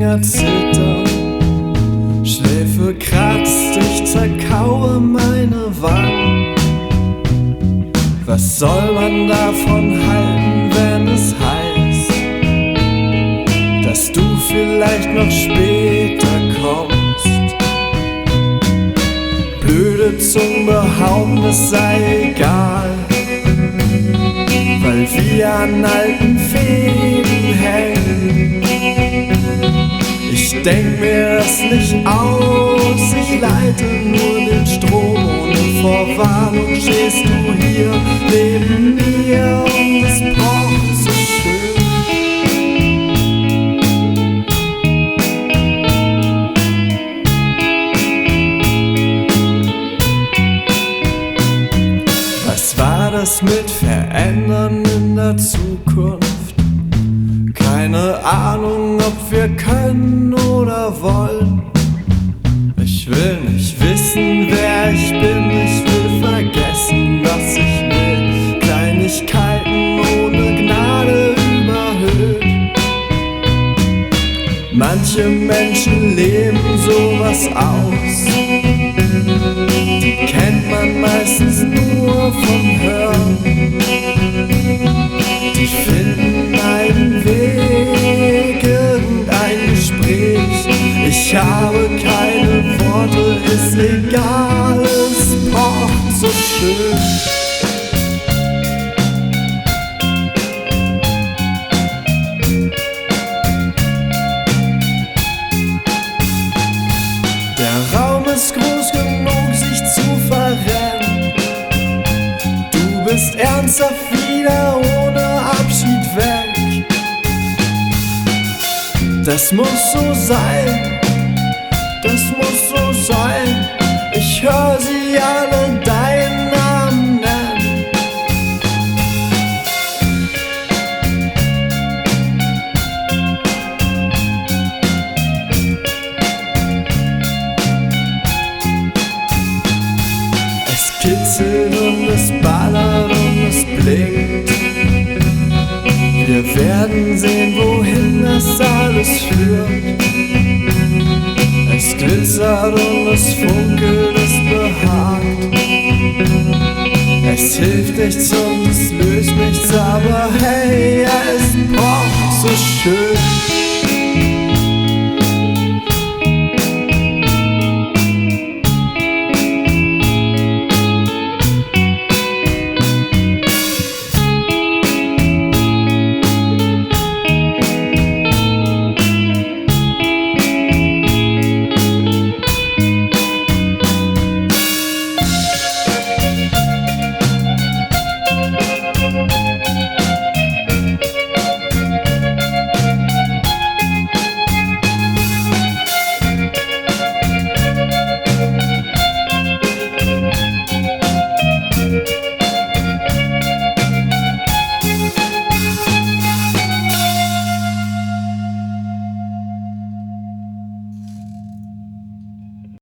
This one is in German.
Finger zittern, Schläfe kratzt, ich zerkaue meine Wangen. Was soll man davon halten, wenn es heißt, dass du vielleicht noch später kommst? Blöde Zungen behaupten, es sei egal, weil wir an alten Fäden hängen. Ich denk mir das nicht aus, ich leite nur den Strom. Ohne Vorwarnung stehst du hier neben mir und es pocht so schön. Was war das mit Verändern in der Zukunft? Keine Ahnung, ob wir können oder wollen. Ich will nicht wissen, wer ich bin. Ich will vergessen, was ich will. Kleinigkeiten ohne Gnade überhöht. Manche Menschen leben sowas aus. Die kennt man meistens nur vom Hören. Die finden einen Weg, irgendein Gespräch. Ich habe keine Worte, ist egal, es pocht so schön. Der Raum ist groß genug, sich zu verrennen. Du bist ernsthaft wieder ohne Abschied weg. Das muss so sein, das muss so sein. Ich höre sie alle deinen Namen nennen. Es kitzelt und es ballert und es blinkt. Wir werden sehen, wohin das alles führt. Es glitzert und es funkelt, es behagt. Es hilft nichts und es löst nichts, aber hey, es pocht so schön.